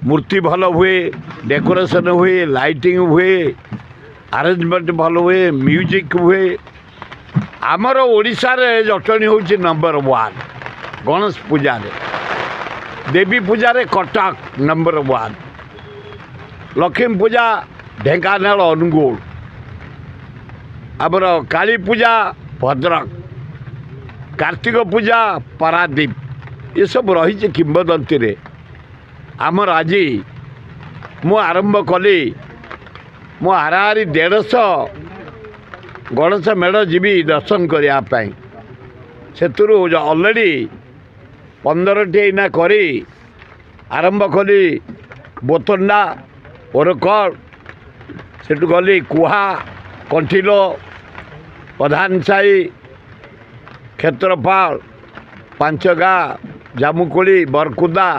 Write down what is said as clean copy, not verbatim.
मूर्ति भल हुए, डेकोरेशन हुए, लाइटिंग हुए, अरेंजमेंट भल हुए, म्यूजिक हुए। आमर ओडिशा रे जटणी हूँ नंबर 1 गणेश पूजा रे, देवी पूजा रे कटक नंबर 1, लक्ष्मी पूजा ढेंकानाल अनुगोल, आमर काली पूजा भद्रक, कार्तिक पूजा पारादीप, ये सब रही किंवदंती रे। आमर आज मु आरंभ कली मु हाराहारी 150 गणेश मेढ़ जीवी दर्शन करने से अलरेडी 15टी एना करी आरंभ कली बोतंडा ओरकड़ से गली कुहा कंठिलो प्रधान साई क्षेत्रपाल पांचगा जामुकोड़ी बरकुदा